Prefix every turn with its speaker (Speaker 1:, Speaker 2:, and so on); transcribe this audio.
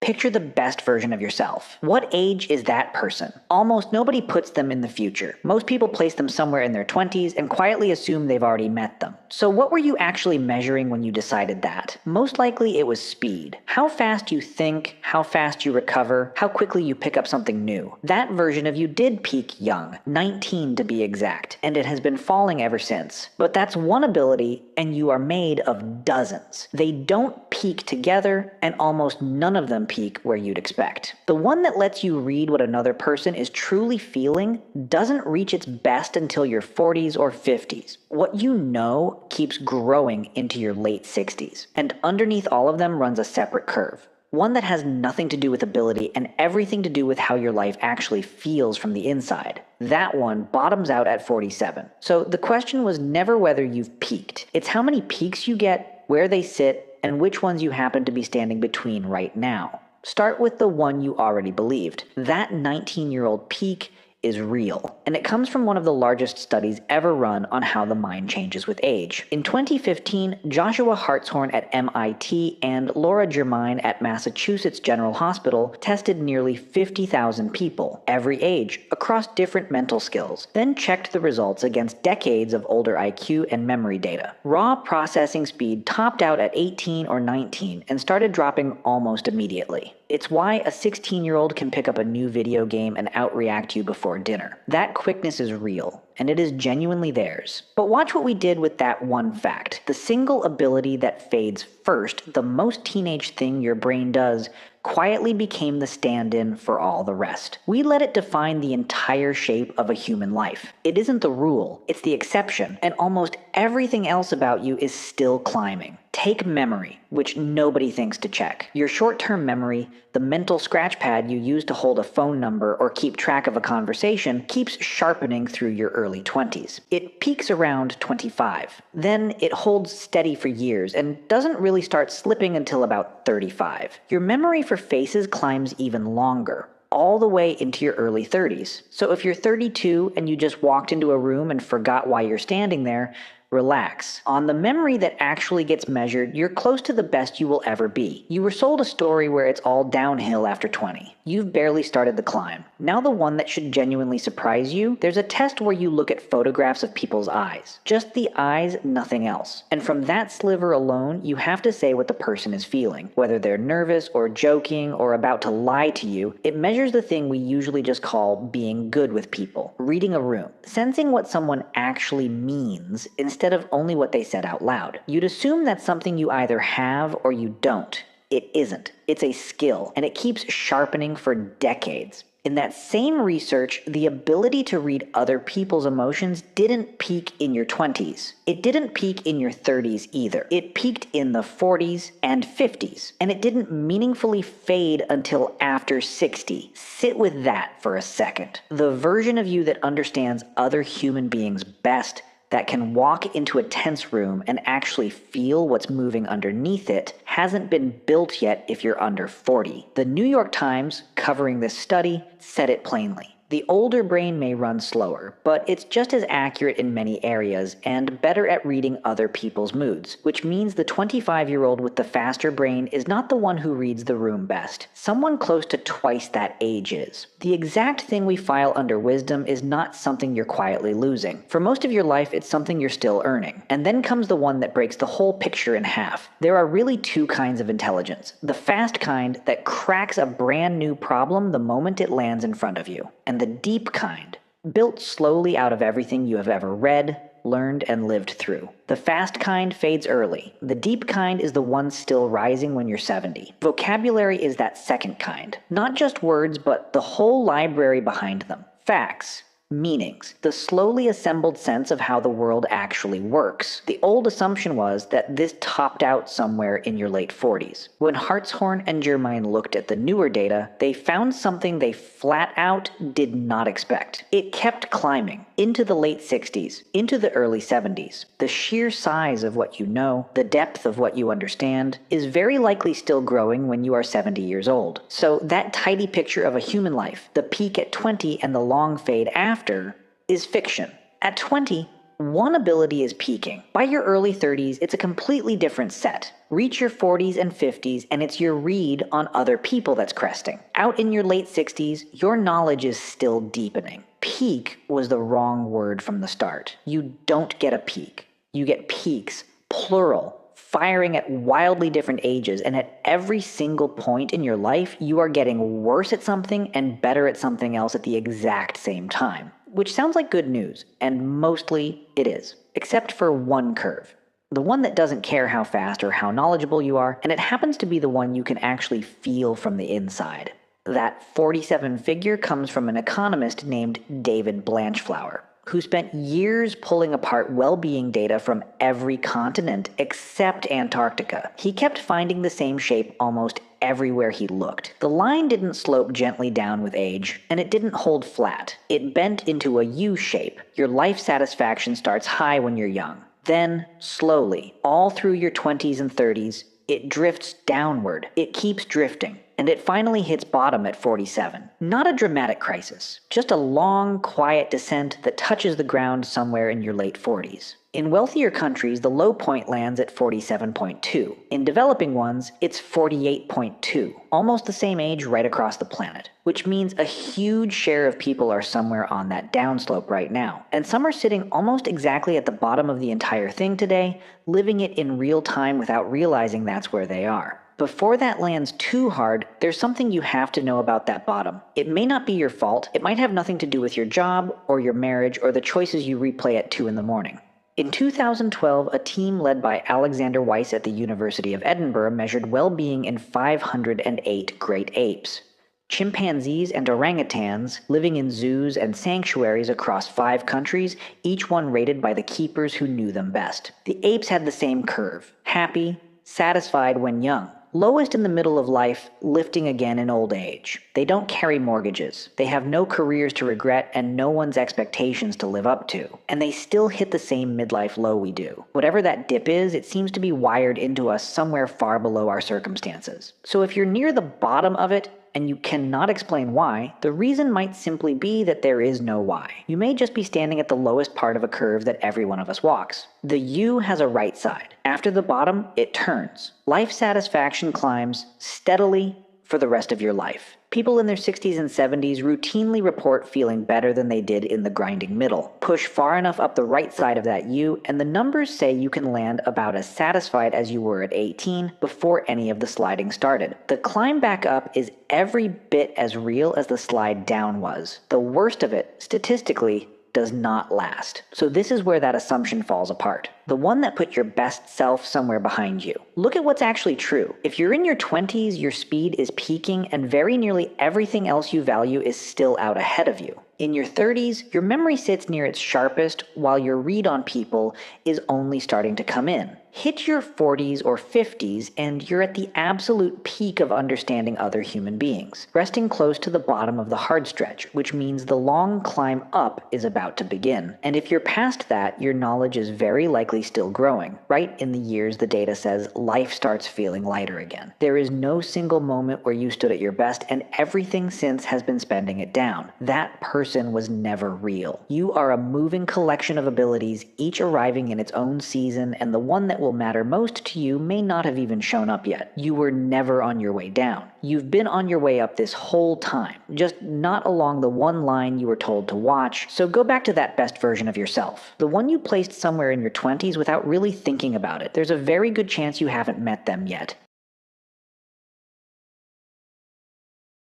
Speaker 1: Picture the best version of yourself. What age is that person? Almost nobody puts them in the future. Most people place them somewhere in their 20s and quietly assume they've already met them. So what were you actually measuring when you decided that? Most likely it was speed. How fast you think, how fast you recover, how quickly you pick up something new. That version of you did peak young, 19 to be exact, and it has been falling ever since. But that's one ability, and you are made of dozens. They don't peak together, and almost none of them peak where you'd expect. The one that lets you read what another person is truly feeling doesn't reach its best until your 40s or 50s. What you know keeps growing into your late 60s, and underneath all of them runs a separate curve. One that has nothing to do with ability and everything to do with how your life actually feels from the inside. That one bottoms out at 47. So the question was never whether you've peaked. It's how many peaks you get, where they sit, and which ones you happen to be standing between right now. Start with the one you already believed. That 19-year-old peak is real, and it comes from one of the largest studies ever run on how the mind changes with age. In 2015, Joshua Hartshorn at MIT and Laura Germain at Massachusetts General Hospital tested nearly 50,000 people, every age, across different mental skills, then checked the results against decades of older IQ and memory data. Raw processing speed topped out at 18 or 19 and started dropping almost immediately. It's why a 16-year-old can pick up a new video game and outreact you before dinner. That quickness is real, and it is genuinely theirs. But watch what we did with that one fact. The single ability that fades first, the most teenage thing your brain does, quietly became the stand-in for all the rest. We let it define the entire shape of a human life. It isn't the rule, it's the exception, and almost everything else about you is still climbing. Take memory, which nobody thinks to check. Your short-term memory, the mental scratch pad you use to hold a phone number or keep track of a conversation, keeps sharpening through your early 20s. It peaks around 25. Then it holds steady for years and doesn't really start slipping until about 35. Your memory for faces climbs even longer, all the way into your early 30s. So if you're 32 and you just walked into a room and forgot why you're standing there, relax. On the memory that actually gets measured, you're close to the best you will ever be. You were sold a story where it's all downhill after 20. You've barely started the climb. Now the one that should genuinely surprise you, there's a test where you look at photographs of people's eyes. Just the eyes, nothing else. And from that sliver alone, you have to say what the person is feeling. Whether they're nervous or joking or about to lie to you, it measures the thing we usually just call being good with people. Reading a room. Sensing what someone actually means instead of only what they said out loud. You'd assume that's something you either have or you don't. It isn't. It's a skill, and it keeps sharpening for decades. In that same research, the ability to read other people's emotions didn't peak in your 20s. It didn't peak in your 30s either. It peaked in the 40s and 50s, and it didn't meaningfully fade until after 60. Sit with that for a second. The version of you that understands other human beings best, that can walk into a tense room and actually feel what's moving underneath it, hasn't been built yet if you're under 40. The New York Times, covering this study, said it plainly. The older brain may run slower, but it's just as accurate in many areas and better at reading other people's moods, which means the 25-year-old with the faster brain is not the one who reads the room best. Someone close to twice that age is. The exact thing we file under wisdom is not something you're quietly losing. For most of your life, it's something you're still earning. And then comes the one that breaks the whole picture in half. There are really two kinds of intelligence. The fast kind that cracks a brand new problem the moment it lands in front of you. And the deep kind, built slowly out of everything you have ever read, learned, and lived through. The fast kind fades early. The deep kind is the one still rising when you're 70. Vocabulary is that second kind. Not just words, but the whole library behind them. Facts. Meanings, the slowly assembled sense of how the world actually works. The old assumption was that this topped out somewhere in your late 40s. When Hartshorn and Germain looked at the newer data, they found something they flat out did not expect. It kept climbing into the late 60s, into the early 70s. The sheer size of what you know, the depth of what you understand, is very likely still growing when you are 70 years old. So that tidy picture of a human life, the peak at 20 and the long fade after, is fiction. At 20, One ability is peaking. By your early 30s, it's a completely different set. Reach your 40s and 50s, and it's your read on other people that's cresting. Out in your late 60s, your knowledge is still deepening. Peak was the wrong word from the start. You don't get a peak. You get peaks, plural, firing at wildly different ages, and at every single point in your life, you are getting worse at something and better at something else at the exact same time. Which sounds like good news, and mostly it is. Except for one curve. The one that doesn't care how fast or how knowledgeable you are, and it happens to be the one you can actually feel from the inside. That 47 figure comes from an economist named David Blanchflower, who spent years pulling apart well-being data from every continent except Antarctica. He kept finding the same shape almost everywhere he looked. The line didn't slope gently down with age, and it didn't hold flat. It bent into a U shape. Your life satisfaction starts high when you're young. Then, slowly, all through your 20s and 30s, it drifts downward. It keeps drifting. And it finally hits bottom at 47. Not a dramatic crisis, just a long, quiet descent that touches the ground somewhere in your late 40s. In wealthier countries, the low point lands at 47.2. In developing ones, it's 48.2, almost the same age right across the planet, which means a huge share of people are somewhere on that downslope right now. And some are sitting almost exactly at the bottom of the entire thing today, living it in real time without realizing that's where they are. Before that lands too hard, there's something you have to know about that bottom. It may not be your fault, it might have nothing to do with your job, or your marriage, or the choices you replay at 2 in the morning. In 2012, a team led by Alexander Weiss at the University of Edinburgh measured well-being in 508 great apes. Chimpanzees and orangutans living in zoos and sanctuaries across 5 countries, each one rated by the keepers who knew them best. The apes had the same curve: happy, satisfied when young. Lowest in the middle of life, lifting again in old age. They don't carry mortgages. They have no careers to regret and no one's expectations to live up to. And they still hit the same midlife low we do. Whatever that dip is, it seems to be wired into us somewhere far below our circumstances. So if you're near the bottom of it, and you cannot explain why, the reason might simply be that there is no why. You may just be standing at the lowest part of a curve that every one of us walks. The U has a right side. After the bottom, it turns. Life satisfaction climbs steadily for the rest of your life. People in their 60s and 70s routinely report feeling better than they did in the grinding middle. Push far enough up the right side of that U, and the numbers say you can land about as satisfied as you were at 18 before any of the sliding started. The climb back up is every bit as real as the slide down was. The worst of it, statistically, does not last. So this is where that assumption falls apart. The one that put your best self somewhere behind you. Look at what's actually true. If you're in your 20s, your speed is peaking and very nearly everything else you value is still out ahead of you. In your 30s, your memory sits near its sharpest while your read on people is only starting to come in. Hit your 40s or 50s and you're at the absolute peak of understanding other human beings, resting close to the bottom of the hard stretch, which means the long climb up is about to begin. And if you're past that, your knowledge is very likely still growing. Right in the years the data says life starts feeling lighter again. There is no single moment where you stood at your best, and everything since has been spending it down. That person was never real. You are a moving collection of abilities, each arriving in its own season, and the one that will matter most to you may not have even shown up yet. You were never on your way down. You've been on your way up this whole time, just not along the one line you were told to watch, so go back to that best version of yourself. The one you placed somewhere in your 20s without really thinking about it. There's a very good chance you haven't met them yet.